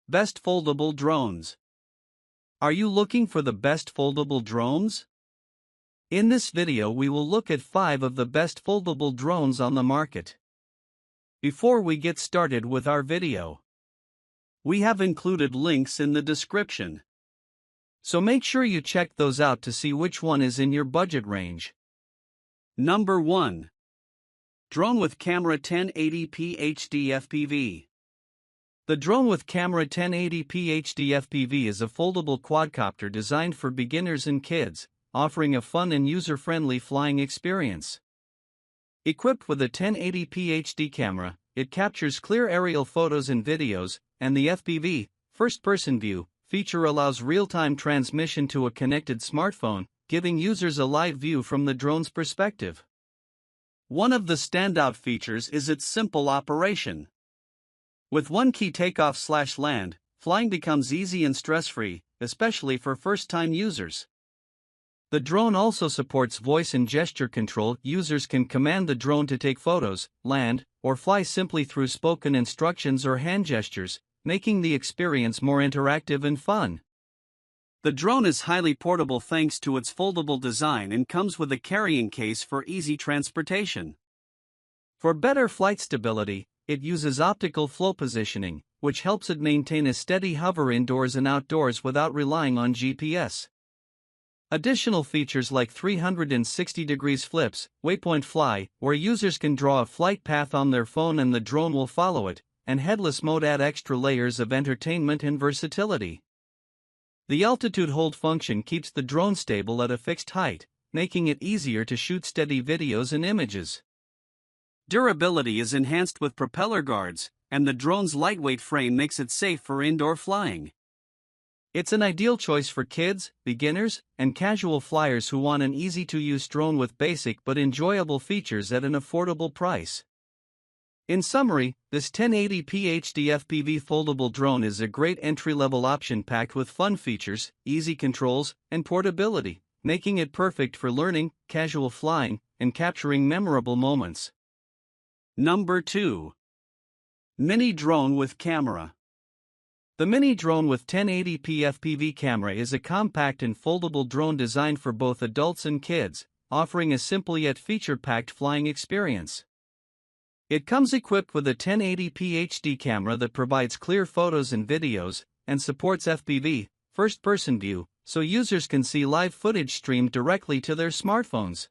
Best Foldable Drones. Are you looking for the best foldable drones? In this video we will look at 5 of the best foldable drones on the market. Before we get started with our video, we have included links in the description, so make sure you check those out to see which one is in your budget range. Number 1. Drone with Camera 1080p HD FPV. The Drone with Camera 1080p HD FPV is a foldable quadcopter designed for beginners and kids, offering a fun and user-friendly flying experience. Equipped with a 1080p HD camera, it captures clear aerial photos and videos, and the FPV, first-person view, feature allows real-time transmission to a connected smartphone, giving users a live view from the drone's perspective. One of the standout features is its simple operation. With one key takeoff/land, flying becomes easy and stress-free, especially for first-time users. The drone also supports voice and gesture control. Users can command the drone to take photos, land, or fly simply through spoken instructions or hand gestures, making the experience more interactive and fun. The drone is highly portable thanks to its foldable design and comes with a carrying case for easy transportation. For better flight stability, it uses optical flow positioning, which helps it maintain a steady hover indoors and outdoors without relying on GPS. Additional features like 360 degrees flips, waypoint fly, where users can draw a flight path on their phone and the drone will follow it, and headless mode add extra layers of entertainment and versatility. The altitude hold function keeps the drone stable at a fixed height, making it easier to shoot steady videos and images. Durability is enhanced with propeller guards, and the drone's lightweight frame makes it safe for indoor flying. It's an ideal choice for kids, beginners, and casual flyers who want an easy-to-use drone with basic but enjoyable features at an affordable price. In summary, this 1080p HD FPV foldable drone is a great entry-level option packed with fun features, easy controls, and portability, making it perfect for learning, casual flying, and capturing memorable moments. Number 2. Mini Drone with Camera. The Mini Drone with 1080p FPV camera is a compact and foldable drone designed for both adults and kids, offering a simple yet feature-packed flying experience. It comes equipped with a 1080p HD camera that provides clear photos and videos, and supports FPV, first-person view, so users can see live footage streamed directly to their smartphones.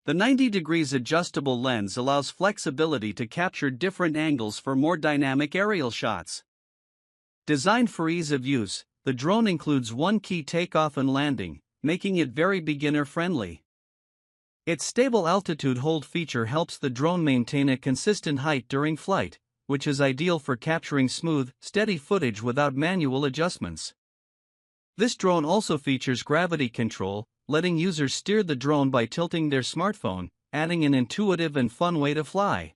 The 90 degrees adjustable lens allows flexibility to capture different angles for more dynamic aerial shots. Designed for ease of use, the drone includes one key takeoff and landing, making it very beginner-friendly. Its stable altitude hold feature helps the drone maintain a consistent height during flight, which is ideal for capturing smooth, steady footage without manual adjustments. This drone also features gravity control, letting users steer the drone by tilting their smartphone, adding an intuitive and fun way to fly.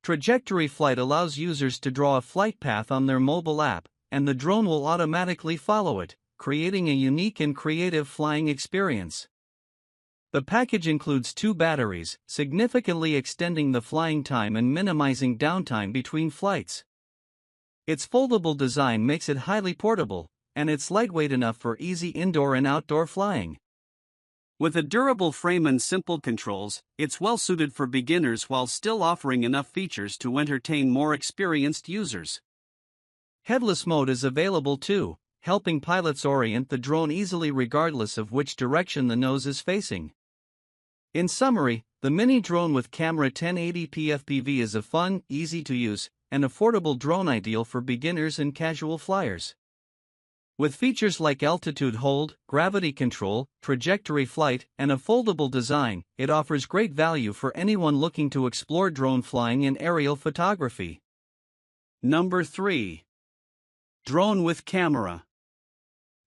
Trajectory flight allows users to draw a flight path on their mobile app, and the drone will automatically follow it, creating a unique and creative flying experience. The package includes 2 batteries, significantly extending the flying time and minimizing downtime between flights. Its foldable design makes it highly portable, and it's lightweight enough for easy indoor and outdoor flying. With a durable frame and simple controls, it's well suited for beginners while still offering enough features to entertain more experienced users. Headless mode is available too, helping pilots orient the drone easily regardless of which direction the nose is facing. In summary, the Mini Drone with Camera 1080p FPV is a fun, easy-to-use, and affordable drone ideal for beginners and casual flyers. With features like altitude hold, gravity control, trajectory flight, and a foldable design, it offers great value for anyone looking to explore drone flying and aerial photography. Number 3. Drone with Camera.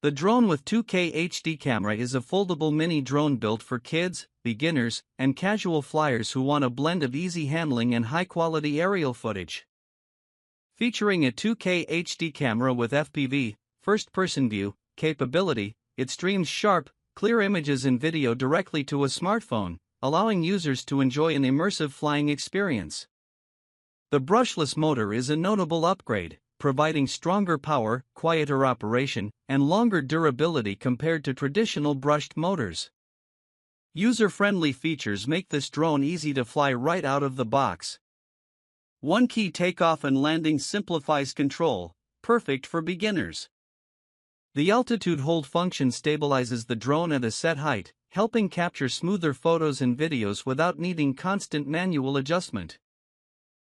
The drone with 2K HD camera is a foldable mini drone built for kids, beginners, and casual flyers who want a blend of easy handling and high-quality aerial footage. Featuring a 2K HD camera with FPV, first-person view, capability, it streams sharp, clear images and video directly to a smartphone, allowing users to enjoy an immersive flying experience. The brushless motor is a notable upgrade, providing stronger power, quieter operation, and longer durability compared to traditional brushed motors. User-friendly features make this drone easy to fly right out of the box. One key takeoff and landing simplifies control, perfect for beginners. The altitude hold function stabilizes the drone at a set height, helping capture smoother photos and videos without needing constant manual adjustment.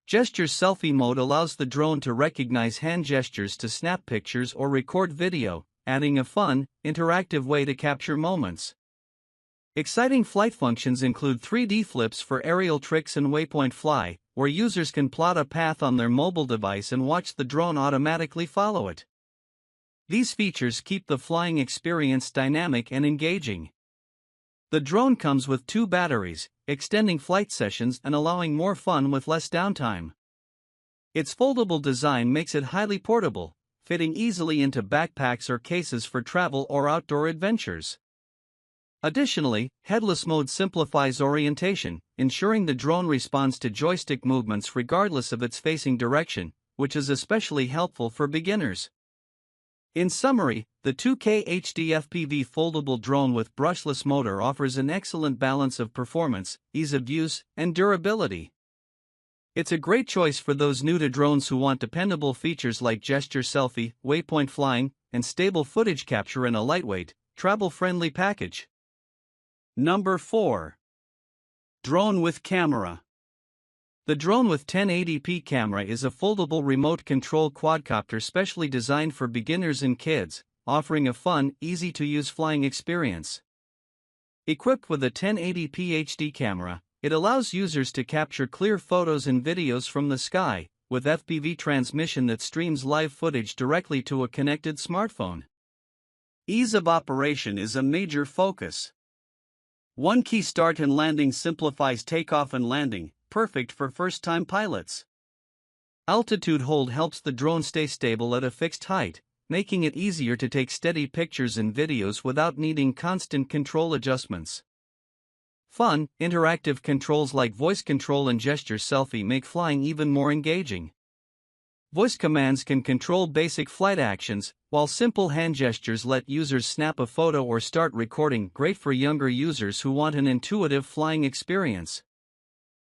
Gesture selfie mode allows the drone to recognize hand gestures to snap pictures or record video, adding a fun, interactive way to capture moments. Exciting flight functions include 3D flips for aerial tricks and waypoint fly, where users can plot a path on their mobile device and watch the drone automatically follow it. These features keep the flying experience dynamic and engaging. The drone comes with 2 batteries, extending flight sessions and allowing more fun with less downtime. Its foldable design makes it highly portable, fitting easily into backpacks or cases for travel or outdoor adventures. Additionally, headless mode simplifies orientation, ensuring the drone responds to joystick movements regardless of its facing direction, which is especially helpful for beginners. In summary, the 2K HD FPV foldable drone with brushless motor offers an excellent balance of performance, ease of use, and durability. It's a great choice for those new to drones who want dependable features like gesture selfie, waypoint flying, and stable footage capture in a lightweight, travel-friendly package. Number 4. Drone with camera. The drone with 1080p camera is a foldable remote control quadcopter specially designed for beginners and kids, offering a fun, easy-to-use flying experience. Equipped with a 1080p HD camera, it allows users to capture clear photos and videos from the sky, with FPV transmission that streams live footage directly to a connected smartphone. Ease of operation is a major focus. One key start and landing simplifies takeoff and landing, perfect for first-time pilots. Altitude hold helps the drone stay stable at a fixed height, making it easier to take steady pictures and videos without needing constant control adjustments. Fun, interactive controls like voice control and gesture selfie make flying even more engaging. Voice commands can control basic flight actions, while simple hand gestures let users snap a photo or start recording, great for younger users who want an intuitive flying experience.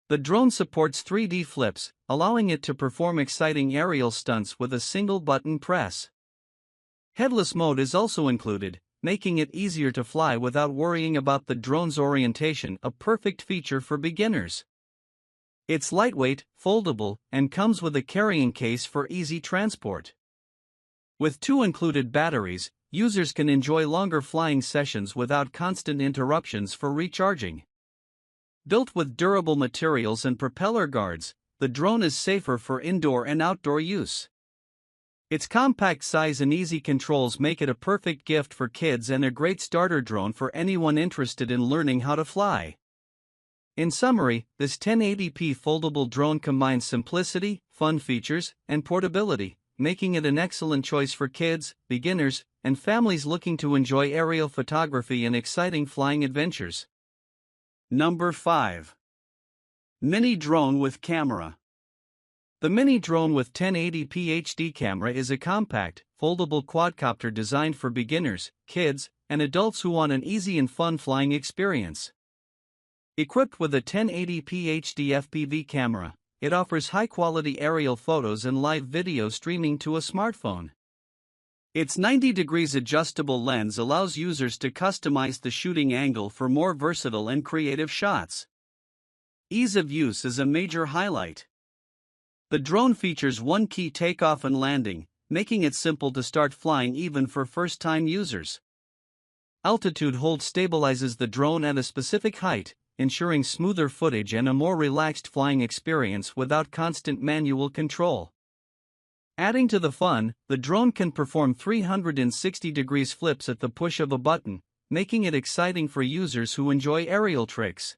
The drone supports 3D flips, allowing it to perform exciting aerial stunts with a single button press. Headless mode is also included, making it easier to fly without worrying about the drone's orientation, a perfect feature for beginners. It's lightweight, foldable, and comes with a carrying case for easy transport. With 2 included batteries, users can enjoy longer flying sessions without constant interruptions for recharging. Built with durable materials and propeller guards, the drone is safer for indoor and outdoor use. Its compact size and easy controls make it a perfect gift for kids and a great starter drone for anyone interested in learning how to fly. In summary, this 1080p foldable drone combines simplicity, fun features, and portability, making it an excellent choice for kids, beginners, and families looking to enjoy aerial photography and exciting flying adventures. Number 5. Mini drone with camera. The mini drone with 1080p HD camera is a compact, foldable quadcopter designed for beginners, kids, and adults who want an easy and fun flying experience. Equipped with a 1080p HD FPV camera, it offers high-quality aerial photos and live video streaming to a smartphone. Its 90 degrees adjustable lens allows users to customize the shooting angle for more versatile and creative shots. Ease of use is a major highlight. The drone features one key takeoff and landing, making it simple to start flying even for first-time users. Altitude hold stabilizes the drone at a specific height, ensuring smoother footage and a more relaxed flying experience without constant manual control. Adding to the fun, the drone can perform 360 degrees flips at the push of a button, making it exciting for users who enjoy aerial tricks.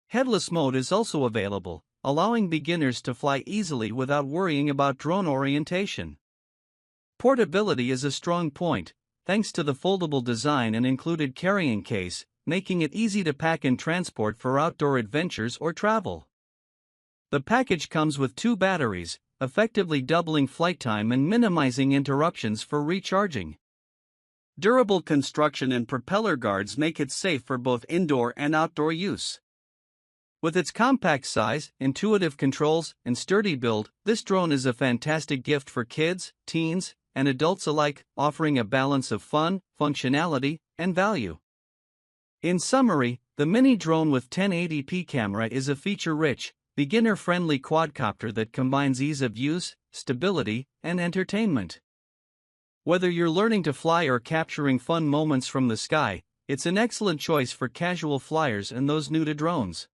Headless mode is also available, allowing beginners to fly easily without worrying about drone orientation. Portability is a strong point, thanks to the foldable design and included carrying case, making it easy to pack and transport for outdoor adventures or travel. The package comes with 2 batteries, effectively doubling flight time and minimizing interruptions for recharging. Durable construction and propeller guards make it safe for both indoor and outdoor use. With its compact size, intuitive controls, and sturdy build, this drone is a fantastic gift for kids, teens, and adults alike, offering a balance of fun, functionality, and value. In summary, the mini drone with 1080p camera is a feature-rich, beginner-friendly quadcopter that combines ease of use, stability, and entertainment. Whether you're learning to fly or capturing fun moments from the sky, it's an excellent choice for casual flyers and those new to drones.